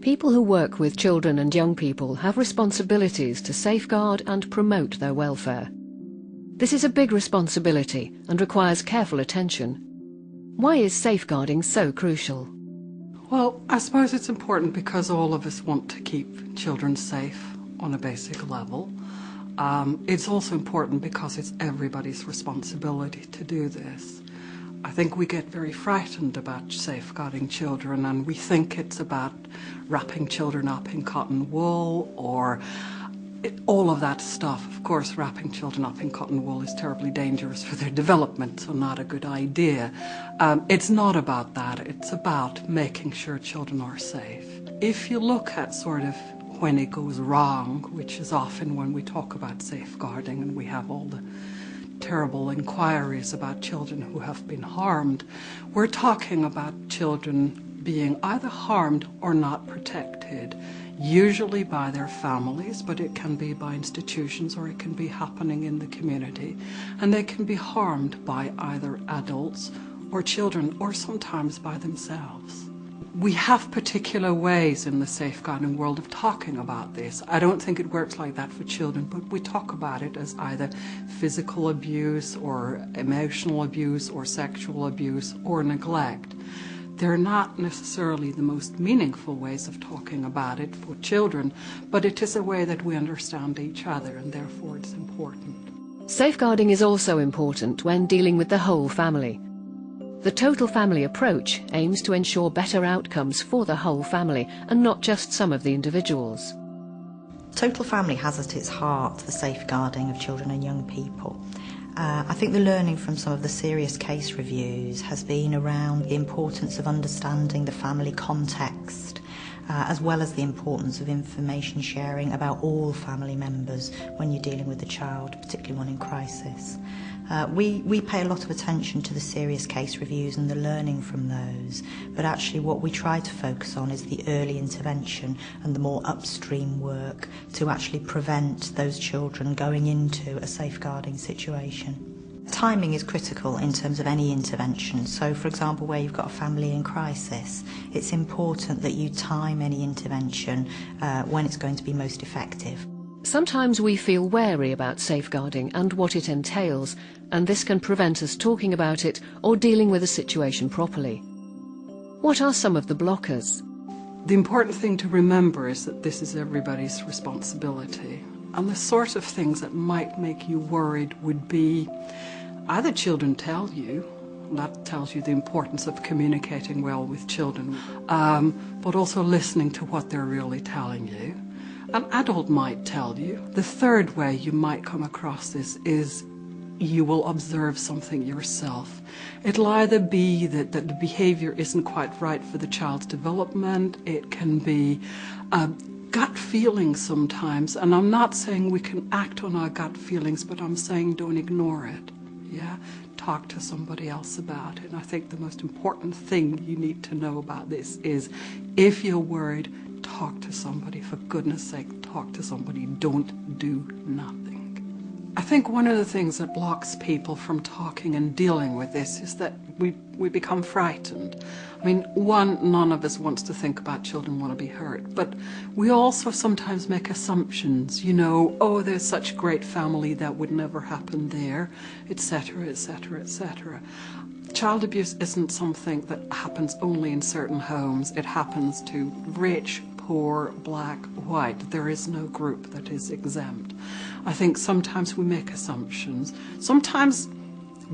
People who work with children and young people have responsibilities to safeguard and promote their welfare. This is a big responsibility and requires careful attention. Why is safeguarding so crucial? Well, I suppose it's important because all of us want to keep children safe on a basic level. It's also important because it's everybody's responsibility to do this. I think we get very frightened about safeguarding children, and we think it's about wrapping children up in cotton wool or all of that stuff. Of course, wrapping children up in cotton wool is terribly dangerous for their development, so not a good idea. It's not about that. It's about making sure children are safe. If you look at sort of when it goes wrong, which is often when we talk about safeguarding and we have all the terrible inquiries about children who have been harmed, we're talking about children being either harmed or not protected, usually by their families, but it can be by institutions or it can be happening in the community. And they can be harmed by either adults or children, or sometimes by themselves. We have particular ways in the safeguarding world of talking about this. I don't think it works like that for children, but we talk about it as either physical abuse or emotional abuse or sexual abuse or neglect. They're not necessarily the most meaningful ways of talking about it for children, but it is a way that we understand each other, and therefore it's important. Safeguarding is also important when dealing with the whole family. The total family approach aims to ensure better outcomes for the whole family and not just some of the individuals. Total Family has at its heart the safeguarding of children and young people. I think the learning from some of the serious case reviews has been around the importance of understanding the family context, as well as the importance of information sharing about all family members when you're dealing with a child, particularly one in crisis. We pay a lot of attention to the serious case reviews and the learning from those, but actually what we try to focus on is the early intervention and the more upstream work to actually prevent those children going into a safeguarding situation. Timing is critical in terms of any intervention. So, for example, where you've got a family in crisis, it's important that you time any intervention when it's going to be most effective. Sometimes we feel wary about safeguarding and what it entails, and this can prevent us talking about it or dealing with a situation properly. What are some of the blockers? The important thing to remember is that this is everybody's responsibility. And the sort of things that might make you worried would be either children tell you, that tells you the importance of communicating well with children, but also listening to what they're really telling you. An adult might tell you. The third way you might come across this is you will observe something yourself. It'll either be that the behavior isn't quite right for the child's development. It can be gut feelings sometimes. And I'm not saying we can act on our gut feelings, but I'm saying don't ignore it. Yeah? Talk to somebody else about it. And I think the most important thing you need to know about this is if you're worried, talk to somebody. For goodness sake, talk to somebody. Don't do nothing. I think one of the things that blocks people from talking and dealing with this is that we become frightened. I mean, none of us wants to think about children want to be hurt, but we also sometimes make assumptions, you know, oh, there's such great family, that would never happen there, etc., etc., etc. Child abuse isn't something that happens only in certain homes. It happens to rich, poor, black, white. There is no group that is exempt. I think sometimes we make assumptions. Sometimes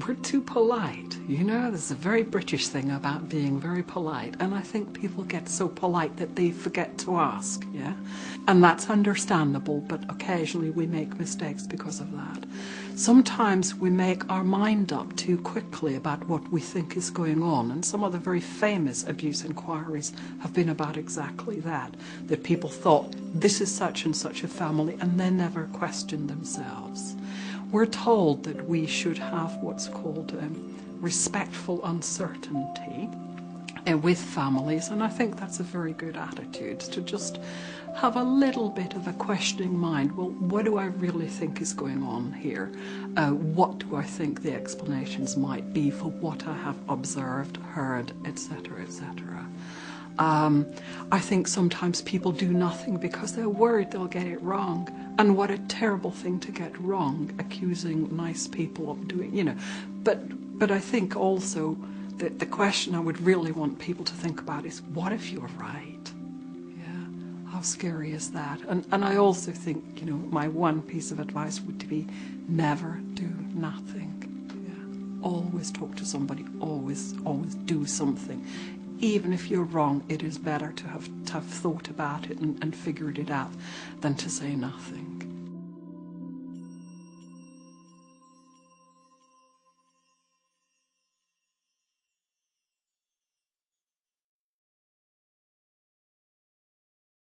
we're too polite. You know, there's a very British thing about being very polite, and I think people get so polite that they forget to ask, yeah? And that's understandable, but occasionally we make mistakes because of that. Sometimes we make our mind up too quickly about what we think is going on, and some of the very famous abuse inquiries have been about exactly that people thought this is such and such a family, and they never questioned themselves. We're told that we should have what's called respectful uncertainty. with families, and I think that's a very good attitude, to just have a little bit of a questioning mind. Well, what do I really think is going on here? What do I think the explanations might be for what I have observed, heard, etc., etc.? I think sometimes people do nothing because they're worried they'll get it wrong. And what a terrible thing to get wrong, accusing nice people of doing, you know. But I think also that the question I would really want people to think about is, what if you're right? Yeah, how scary is that? And I also think, you know, my one piece of advice would be never do nothing. Yeah. Always talk to somebody, always do something. Even if you're wrong, it is better to have thought about it and figured it out than to say nothing.